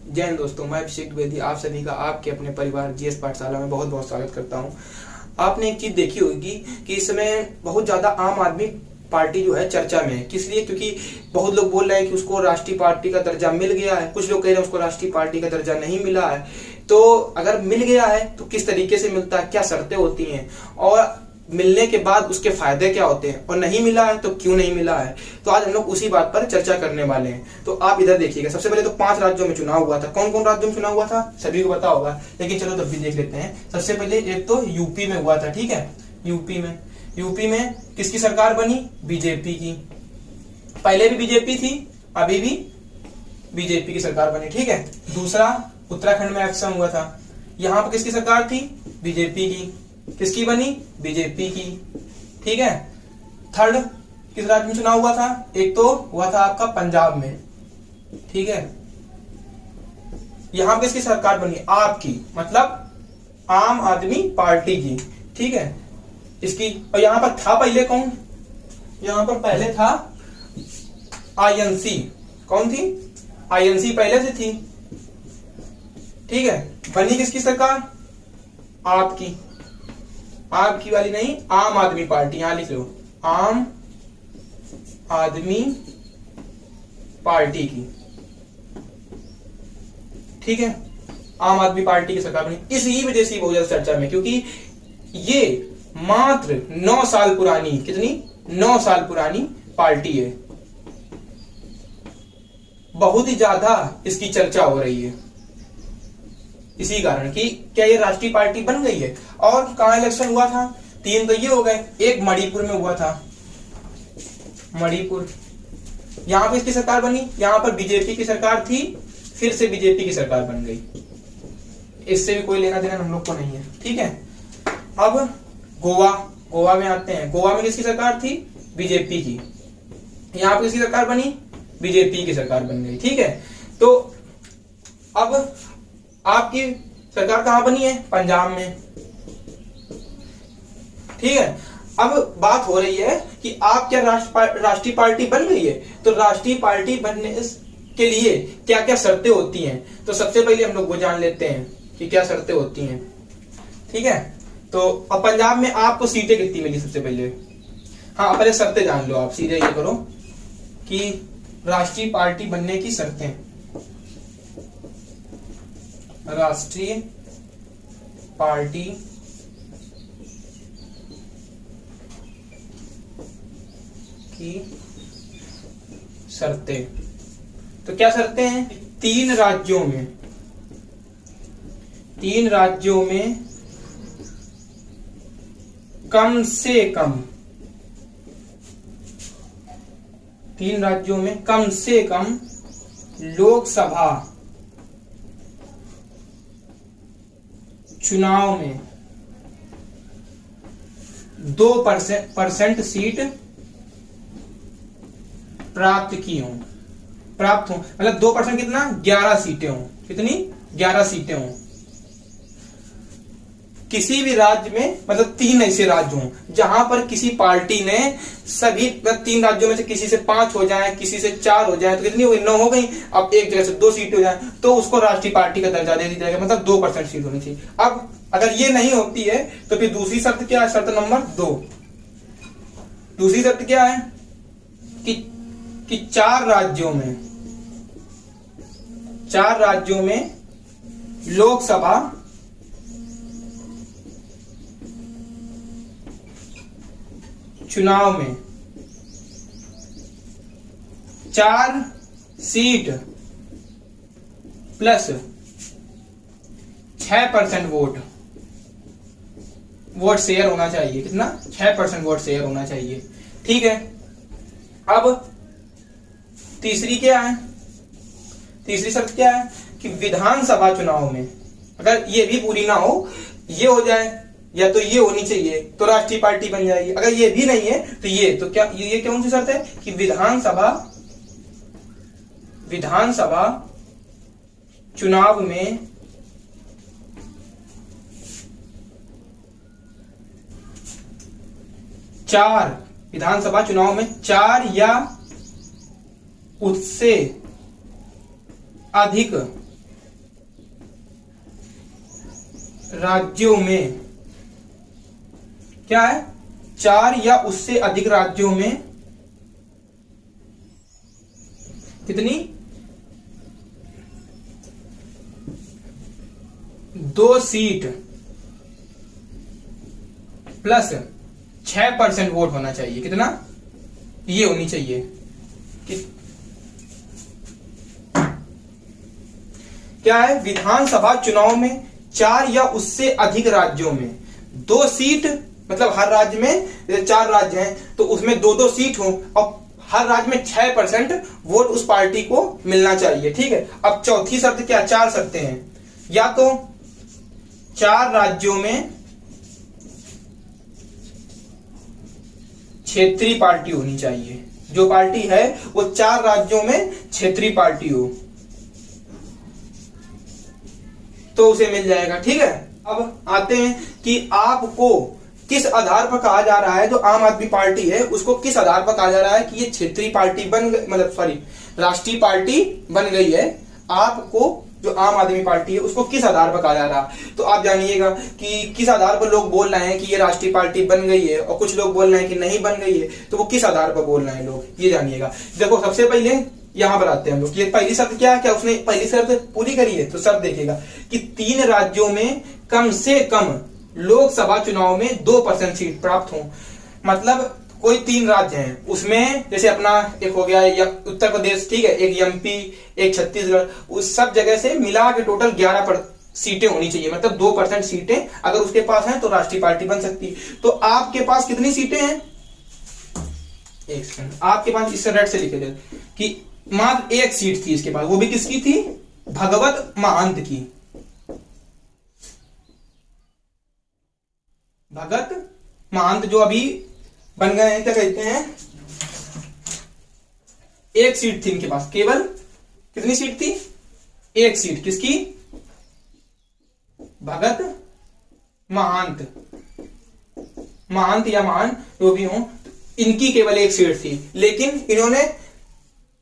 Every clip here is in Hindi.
जय हिंद दोस्तों, मैं अभिषेक द्विवेदी आप सभी का आपके अपने परिवार जीएस पाठशाला में बहुत बहुत स्वागत करता हूं। आपने एक चीज देखी होगी कि इस समय बहुत ज्यादा आम आदमी पार्टी जो है चर्चा में है। किस लिए? क्योंकि बहुत लोग बोल रहे हैं कि उसको राष्ट्रीय पार्टी का दर्जा मिल गया है, कुछ लोग कह रहे हैं उसको राष्ट्रीय पार्टी का दर्जा नहीं मिला है। तो अगर मिल गया है तो किस तरीके से मिलता है, क्या शर्तें होती हैं और मिलने के बाद उसके फायदे क्या होते हैं, और नहीं मिला है तो क्यों नहीं मिला है। तो आज हम लोग उसी बात पर चर्चा करने वाले हैं। तो आप इधर देखिएगा, सबसे पहले तो 5 राज्यों में चुनाव हुआ था। कौन कौन राज्यों में चुनाव हुआ था सभी को पता होगा, लेकिन चलो तब भी देख लेते हैं। सबसे पहले एक तो यूपी में हुआ था, ठीक है। यूपी में किसकी सरकार बनी? बीजेपी की। पहले भी बीजेपी थी, अभी भी बीजेपी की सरकार बनी, ठीक है। दूसरा, उत्तराखंड में इलेक्शन हुआ था, यहाँ पर किसकी सरकार थी? बीजेपी की। किसकी बनी? बीजेपी की, ठीक है। थर्ड, किस राज्य में चुनाव हुआ था? एक तो हुआ था आपका पंजाब में, ठीक है। यहां पर किसकी सरकार बनी? आपकी, मतलब आम आदमी पार्टी की, ठीक है। इसकी, और यहां पर था पहले कौन? यहां पर पहले था आईएनसी। कौन थी? आईएनसी पहले से थी, ठीक है। बनी किसकी सरकार? आपकी। आपकी वाली नहीं, आम आदमी पार्टी, यहां लिख लो, आम आदमी पार्टी की, ठीक है। आम आदमी पार्टी की सरकार बनी। इसी वजह से बहुत ज्यादा चर्चा में, क्योंकि ये मात्र 9 साल पुरानी, कितनी? 9 साल पुरानी पार्टी है। बहुत ही ज्यादा इसकी चर्चा हो रही है, इसी कारण कि क्या ये राष्ट्रीय पार्टी बन गई है। और कहां इलेक्शन हुआ था? 3 तो ये हो गए, एक मणिपुर में हुआ था, मणिपुर। यहां पर इसकी सरकार बनी, यहां पर बीजेपी की सरकार थी, फिर से बीजेपी की सरकार बन गई। इससे भी कोई लेना देना हम लोग को नहीं है, ठीक है। अब गोवा में आते हैं। गोवा में किसकी सरकार थी? बीजेपी की। यहां पर किसकी सरकार बनी? बीजेपी की सरकार बन गई, ठीक है। तो अब आपकी सरकार कहां बनी है? पंजाब में, ठीक है। अब बात हो रही है कि आप क्या राष्ट्रीय पार्टी बन गई है, तो राष्ट्रीय पार्टी बनने के लिए क्या क्या शर्तें होती हैं। तो सबसे पहले हम लोग वो जान लेते हैं कि क्या शर्तें होती हैं, ठीक है। तो अब पंजाब में आपको सीटें कितनी मिली? सबसे पहले हाँ, पहले शर्तें जान लो। आप सीधे ये करो कि राष्ट्रीय पार्टी बनने की शर्तें, राष्ट्रीय पार्टी की शर्तें। तो क्या शर्तें हैं? 3 राज्यों में कम से कम, 3 राज्यों में कम से कम लोकसभा चुनाव में 2% सीट प्राप्त हो, मतलब 2% कितना? 11 सीटें हो। कितनी? 11 सीटें हो किसी भी राज्य में, मतलब 3 ऐसे राज्य हों जहां पर किसी पार्टी ने सभी 3 राज्यों में से किसी से 5 हो जाए, किसी से 4 हो जाए, तो कितनी हो गई? 9 हो गई। अब एक जगह से 2 सीटें हो जाए तो उसको राष्ट्रीय पार्टी का दर्जा दे दिया जाएगा, मतलब 2% सीट होनी चाहिए। अब अगर ये नहीं होती है तो फिर दूसरी शर्त क्या है? शर्त नंबर 2। दूसरी शर्त क्या है? कि 4 राज्यों में लोकसभा चुनाव में 4 सीट प्लस 6% वोट शेयर होना चाहिए। कितना? 6% वोट शेयर होना चाहिए, ठीक है। अब तीसरी क्या है? तीसरी शर्त क्या है? कि विधानसभा चुनाव में अगर ये भी पूरी ना हो, ये हो जाए या तो ये होनी चाहिए तो राष्ट्रीय पार्टी बन जाएगी। अगर ये भी नहीं है तो ये क्या, ये कौन सी शर्त है? कि विधानसभा चुनाव में 4 विधानसभा चुनाव में 4 या उससे अधिक राज्यों में, क्या है, 4 या उससे अधिक राज्यों में कितनी, 2 सीट प्लस 6% वोट होना चाहिए। कितना, ये होनी चाहिए कि क्या है, विधानसभा चुनाव में 4 या उससे अधिक राज्यों में 2 सीट, मतलब हर राज्य में, जैसे 4 राज्य हैं तो उसमें 2-2 सीट हो और हर राज्य में 6% वोट उस पार्टी को मिलना चाहिए। ठीक है। अब चौथी शर्त क्या, 4 शर्तें हैं, या तो 4 राज्यों में क्षेत्रीय पार्टी होनी चाहिए, जो पार्टी है वो 4 राज्यों में क्षेत्रीय पार्टी हो तो उसे मिल जाएगा। ठीक है। अब आते हैं कि आपको किस आधार पर कहा जा रहा है, जो आम आदमी पार्टी है उसको किस आधार पर कहा जा रहा है कि ये क्षेत्रीय पार्टी बन गई, मतलब सॉरी राष्ट्रीय पार्टी बन गई है। आपको जो आम आदमी पार्टी है उसको किस आधार पर कहा जा रहा है, तो आप जानिएगा कि किस आधार पर लोग बोल रहे हैं कि ये राष्ट्रीय पार्टी बन गई है और कुछ लोग बोल रहे हैं कि नहीं बन गई है, तो वो किस आधार पर बोल रहे हैं लोग, ये जानिएगा। देखो सबसे पहले यहां पर आते हैं हम लोग, ये पहली शर्त क्या है, क्या उसने पहली शर्त पूरी करी है, तो शर्त देखिएगा कि 3 राज्यों में कम से कम लोकसभा चुनाव में 2% सीट प्राप्त हो। मतलब कोई 3 राज्य हैं उसमें, जैसे अपना एक हो गया या उत्तर प्रदेश, ठीक है, एक एमपी, एक छत्तीसगढ़, उस सब जगह से मिला के टोटल 11 सीटें होनी चाहिए, मतलब 2% सीटें अगर उसके पास हैं तो राष्ट्रीय पार्टी बन सकती है। तो आपके पास कितनी सीटें हैं, एक सेकंड, आपके पास इस रेड से लिखे थे कि मात्र 1 सीट थी इसके पास, वो भी किसकी थी, भगवत महंत की, भगत महंत जो अभी बन गए हैं, क्या कहते हैं, 1 सीट थी इनके पास, केवल कितनी सीट थी, 1 सीट, किसकी, भगत महंत, महंत या महान जो भी हो, इनकी केवल 1 सीट थी। लेकिन इन्होंने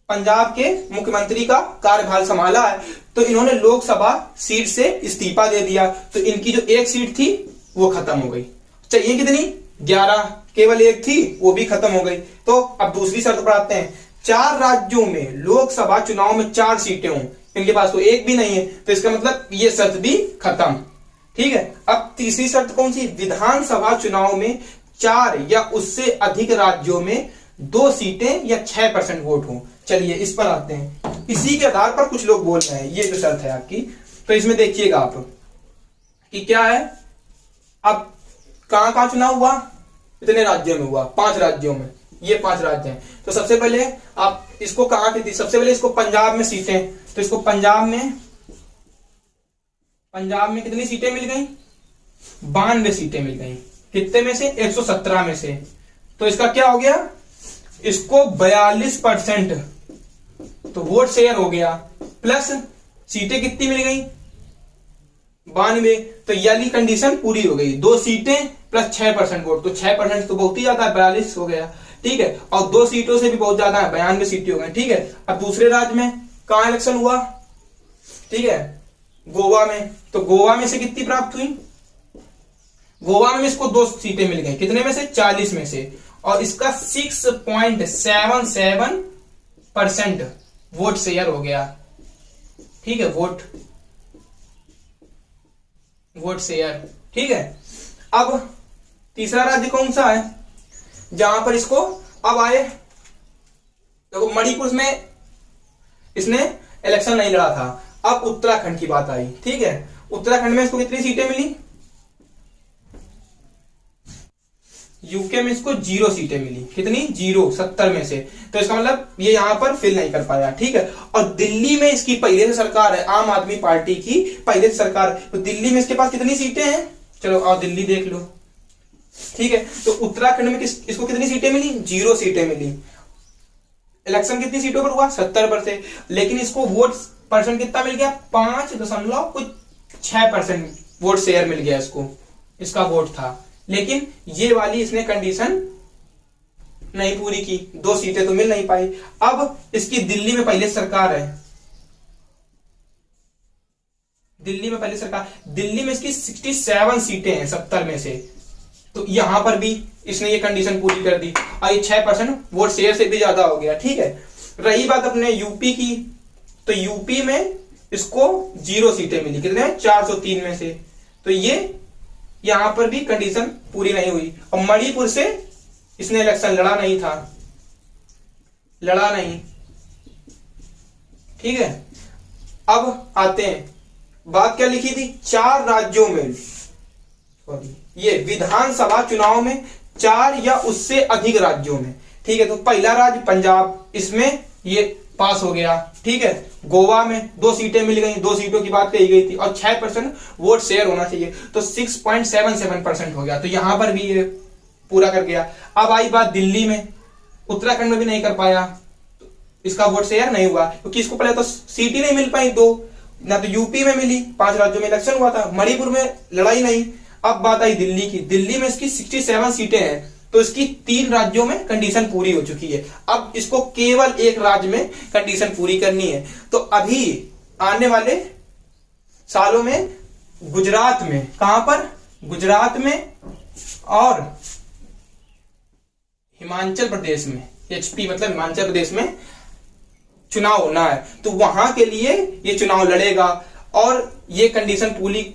पंजाब के मुख्यमंत्री का कार्यभार संभाला है तो इन्होंने लोकसभा सीट से इस्तीफा दे दिया, तो इनकी जो 1 सीट थी वो खत्म हो गई। चाहिए कितनी, 11, केवल 1 थी वो भी खत्म हो गई। तो अब दूसरी शर्त पर आते हैं, 4 राज्यों में लोकसभा चुनाव में 4 सीटें हों, इनके पास तो 1 भी नहीं है, तो इसका मतलब ये शर्त भी खत्म। ठीक है। अब तीसरी शर्त कौन सी, विधानसभा चुनाव में 4 या उससे अधिक राज्यों में 2 सीटें या 6% वोट हो। चलिए इस पर आते हैं, इसी के आधार पर कुछ लोग बोल रहे हैं, ये जो शर्त है आपकी, तो इसमें देखिएगा आप कि क्या है। अब कहां चुनाव हुआ, इतने राज्यों में हुआ, 5 राज्यों में, ये 5 राज्य हैं। तो सबसे पहले आप इसको कहां की थी, सबसे पहले इसको पंजाब में सीटें, तो इसको पंजाब में कितनी सीटें मिल गई, 92 सीटें मिल गई, कितने में से, 117 में से। तो इसका क्या हो गया, इसको 42% तो वोट शेयर हो गया, प्लस सीटें कितनी मिल गई, 92, तो याली कंडीशन पूरी हो गई, 2 सीटें प्लस 6% वोट, तो 6% तो बहुत ही ज्यादा है, 42 हो गया। ठीक है। और 2 सीटों से भी बहुत ज्यादा है, 92 सीटें हो गई। ठीक है। अब दूसरे राज्य में कहां इलेक्शन हुआ, ठीक है, गोवा में, तो गोवा में से कितनी प्राप्त हुई, गोवा में इसको 2 सीटें मिल गई, कितने में से, 40 में से, और इसका 6.77% वोट शेयर हो गया। ठीक है, वोट शेयर। ठीक है। अब तीसरा राज्य कौन सा है जहां पर इसको अब आए, देखो मणिपुर में इसने इलेक्शन नहीं लड़ा था, अब उत्तराखंड की बात आई। ठीक है। उत्तराखंड में इसको कितनी सीटें मिली, यूके में इसको 0 सीटें मिली, कितनी, 0, 70 में से, तो इसका मतलब ये यहां पर फिल नहीं कर पाया। ठीक है। और दिल्ली में इसकी पहले से सरकार है, आम आदमी पार्टी की पहले से सरकार, तो दिल्ली में इसके पास कितनी सीटें हैं, चलो आओ दिल्ली देख लो। ठीक है। तो उत्तराखंड में इसको कितनी सीटें मिली, 0 सीटें मिली। इलेक्शन कितनी सीटों पर हुआ, 70 पर से, लेकिन इसको वोट परसेंट कितना मिल गया, 5.6% वोट शेयर मिल गया इसको, इसका वोट था। लेकिन ये वाली इसने कंडीशन नहीं पूरी की, 2 सीटें तो मिल नहीं पाई। अब इसकी दिल्ली में पहले सरकार है, दिल्ली में पहले सरकार, दिल्ली में इसकी 67 सीटें हैं 70 में से, तो यहां पर भी इसने ये कंडीशन पूरी कर दी और ये 6% वोट शेयर से भी ज्यादा हो गया। ठीक है, रही बात अपने यूपी की, तो यूपी में इसको 0 सीटें मिली, कितने 403 में से, तो ये यहां पर भी कंडीशन पूरी नहीं हुई। और मणिपुर से इसने इलेक्शन लड़ा नहीं था, लड़ा नहीं। ठीक है, अब आते हैं, बात क्या लिखी थी, 4 राज्यों में, ये विधानसभा चुनाव में 4 या उससे अधिक राज्यों में। ठीक है, तो पहला राज्य पंजाब, इसमें ये पास हो गया। ठीक है, गोवा में 2 सीटें मिल गई, 2 सीटों की बात कही गई थी और 6% वोट शेयर होना चाहिए, तो 6.77% हो गया, तो यहां पर भी ये पूरा कर गया। अब आई बात दिल्ली में, उत्तराखंड में भी नहीं कर पाया, तो इसका वोट शेयर नहीं हुआ क्योंकि इसको पहले तो सीट ही नहीं मिल पाई 2, ना तो यूपी में मिली, 5 राज्यों में इलेक्शन हुआ था, मणिपुर में लड़ाई नहीं। अब बात आई दिल्ली की, दिल्ली में इसकी 67 सीटें हैं, तो इसकी 3 राज्यों में कंडीशन पूरी हो चुकी है। अब इसको केवल एक राज्य में कंडीशन पूरी करनी है। तो अभी आने वाले सालों में गुजरात में, कहां पर, गुजरात में और हिमाचल प्रदेश में, एचपी मतलब हिमाचल प्रदेश में चुनाव होना है, तो वहां के लिए ये चुनाव लड़ेगा और ये कंडीशन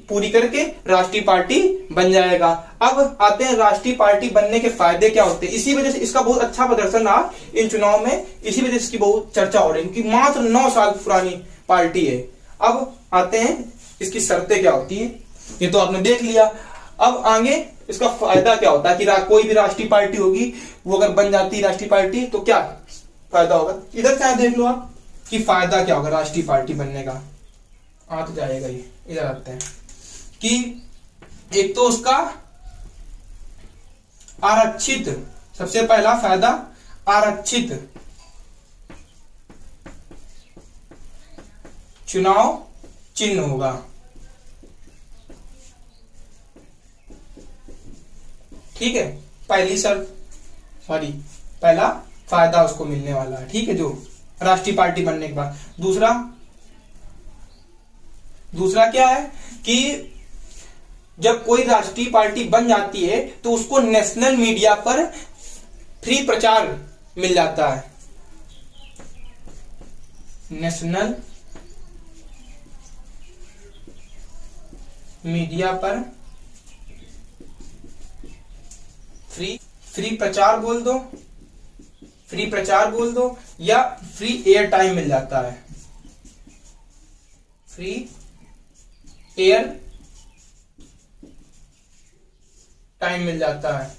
पूरी करके राष्ट्रीय पार्टी बन जाएगा। अब आते हैं राष्ट्रीय पार्टी बनने के फायदे क्या होते हैं। इसी वजह से इसका बहुत अच्छा प्रदर्शन रहा इन चुनाव में, इसी वजह से इसकी बहुत चर्चा हो रही है क्योंकि मात्र 9 साल पुरानी पार्टी है। अब आते हैं इसकी शर्तें क्या होती है, ये तो आपने देख लिया। अब आगे इसका फायदा क्या होता है कि कोई भी राष्ट्रीय पार्टी होगी वो अगर बन जाती है राष्ट्रीय पार्टी तो क्या फायदा होगा, इधर क्या देख लो आप कि फायदा क्या होगा राष्ट्रीय पार्टी बनने का। आ तो जाएगा ये, इधर आते हैं कि एक तो उसका आरक्षित, सबसे पहला फायदा आरक्षित चुनाव चिन्ह होगा। ठीक है, पहली शर्त, सॉरी पहला फायदा उसको मिलने वाला है। ठीक है, जो राष्ट्रीय पार्टी बनने के बाद। दूसरा क्या है कि जब कोई राष्ट्रीय पार्टी बन जाती है तो उसको नेशनल मीडिया पर फ्री प्रचार मिल जाता है। नेशनल मीडिया पर फ्री प्रचार बोल दो, फ्री प्रचार बोल दो या फ्री एयर टाइम मिल जाता है, फ्री एयर टाइम मिल जाता है।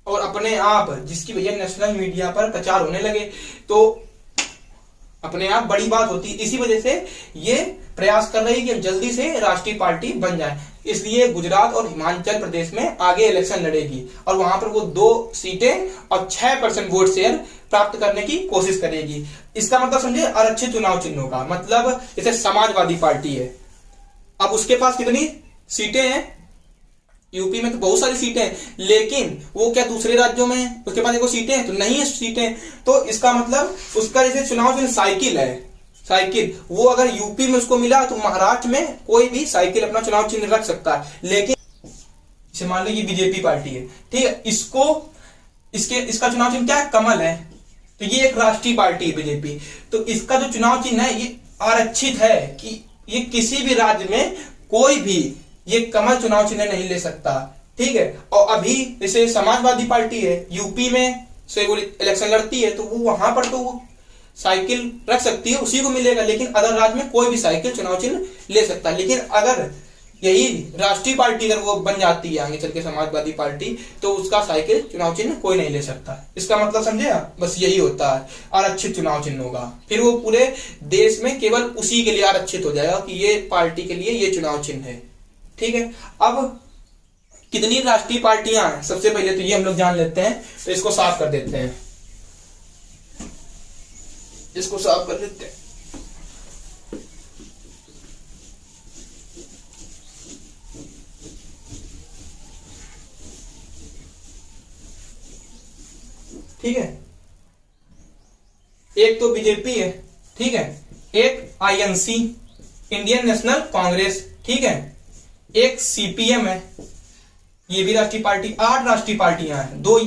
और अपने आप जिसकी भैया नेशनल मीडिया पर प्रचार होने लगे तो अपने आप बड़ी बात होती है। इसी वजह से ये प्रयास कर रही है कि जल्दी से राष्ट्रीय पार्टी बन जाए, इसलिए गुजरात और हिमाचल प्रदेश में आगे इलेक्शन लड़ेगी और वहां पर वो 2 सीटें और 6% वोट शेयर प्राप्त करने की कोशिश करेगी। इसका मतलब समझे आरक्षित चुनाव चिन्हों का मतलब, जैसे समाजवादी पार्टी है, अब उसके पास कितनी सीटें हैं, यूपी में तो बहुत सारी सीटें हैं, लेकिन वो क्या दूसरे राज्यों में उसके पास देखो सीटें हैं तो नहीं है सीटें, तो इसका मतलब उसका जैसे चुनाव चिन्ह साइकिल है, साइकिल, वो अगर यूपी में उसको मिला तो महाराष्ट्र में कोई भी साइकिल अपना चुनाव चिन्ह रख सकता है। लेकिन मान लीजिए बीजेपी पार्टी है, ठीक है, इसका चुनाव चिन्ह क्या है, कमल है, तो ये एक राष्ट्रीय पार्टी है बीजेपी, तो इसका जो चुनाव चिन्ह है ये आरक्षित है कि ये किसी भी राज्य में कोई भी ये कमल चुनाव चिन्ह नहीं ले सकता। ठीक है, और अभी जैसे समाजवादी पार्टी है, यूपी में से वो इलेक्शन लड़ती है तो वो वहां पर तो वो साइकिल रख सकती है, उसी को मिलेगा, लेकिन अदर राज्य में कोई भी साइकिल चुनाव चिन्ह ले सकता है। लेकिन अगर यही राष्ट्रीय पार्टी अगर वो बन जाती है आगे चल के समाजवादी पार्टी, तो उसका साइकिल चुनाव चिन्ह कोई नहीं ले सकता। इसका मतलब समझे आप, बस यही होता है आरक्षित चुनाव चिन्ह होगा, फिर वो पूरे देश में केवल उसी के लिए आरक्षित हो जाएगा कि ये पार्टी के लिए ये चुनाव चिन्ह है। ठीक है, अब कितनी राष्ट्रीय पार्टियां हैं, सबसे पहले तो ये हम लोग जान लेते हैं, तो इसको साफ कर देते हैं, इसको साफ कर देते हैं। ठीक है, एक तो बीजेपी है, ठीक है, एक आईएनसी, इंडियन नेशनल कांग्रेस, ठीक है, एक सीपीएम है, ये भी राष्ट्रीय पार्टी, 8 राष्ट्रीय पार्टियां हैं, 2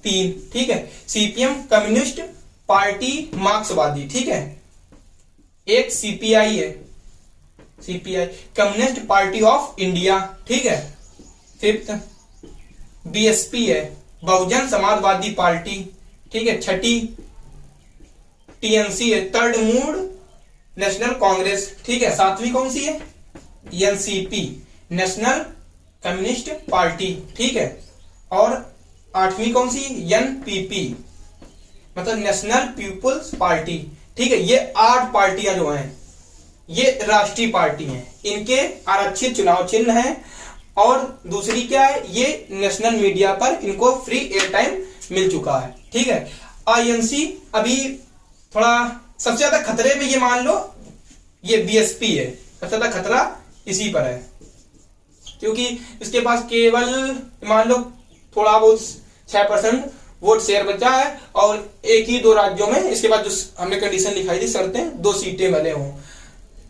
3, ठीक है, सीपीएम कम्युनिस्ट पार्टी मार्क्सवादी, ठीक है, एक सीपीआई है, CPI communist party of India, ठीक है, 5th बीएसपी है, बहुजन समाजवादी पार्टी, ठीक है, 6ठी टीएनसी है, 3rd मूड नेशनल कांग्रेस, ठीक है, 7वीं कौन सी है, एनसीपी नेशनल कम्युनिस्ट पार्टी, ठीक है, और 8वीं कौन सी, एनपीपी मतलब नेशनल पीपुल्स पार्टी, ठीक है। ये 8 पार्टियां जो हैं ये राष्ट्रीय पार्टी हैं, इनके आरक्षित चुनाव चिन्ह हैं, और दूसरी क्या है, ये नेशनल मीडिया पर इनको फ्री एयर टाइम मिल चुका है, ठीक है। आईएनसी अभी थोड़ा सबसे ज्यादा खतरे में, ये मान लो ये बीएसपी है, सबसे ज्यादा खतरा इसी पर है, क्योंकि इसके पास केवल मान लो थोड़ा बहुत 6% वोट शेयर बचा है, और एक ही 2 राज्यों में, इसके बाद जो हमने कंडीशन लिखाई थी, शर्तें, 2 सीटें भले हों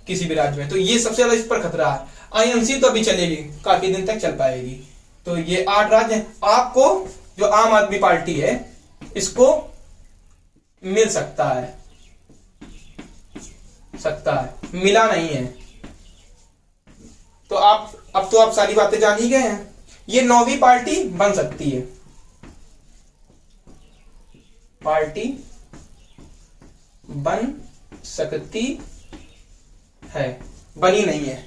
किसी भी राज्य में, तो ये सबसे ज्यादा इस पर खतरा है। आईएनसी तो अभी चलेगी, काफी दिन तक चल पाएगी। तो ये 8 राज्य हैं। आपको जो आम आदमी पार्टी है इसको मिल सकता है, मिला नहीं है। तो अब तो आप सारी बातें जान ही गए हैं। ये 9वीं पार्टी बन सकती है, पार्टी बन सकती है, बनी नहीं है,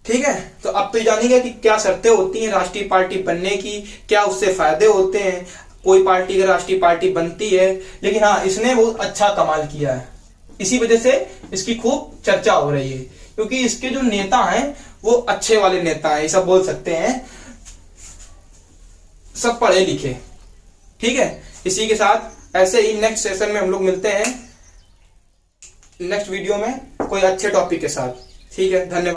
ठीक है। तो अब तो जानेंगे कि क्या शर्तें होती हैं राष्ट्रीय पार्टी बनने की, क्या उससे फायदे होते हैं। कोई पार्टी अगर राष्ट्रीय पार्टी बनती है, लेकिन हाँ इसने बहुत अच्छा कमाल किया है, इसी वजह से इसकी खूब चर्चा हो रही है, क्योंकि इसके जो नेता हैं वो अच्छे वाले नेता हैं, ऐसा बोल सकते हैं, सब पढ़े लिखे, ठीक है। इसी के साथ ऐसे ही नेक्स्ट सेशन में हम लोग मिलते हैं, नेक्स्ट वीडियो में कोई अच्छे टॉपिक के साथ, ठीक है। धन्यवाद।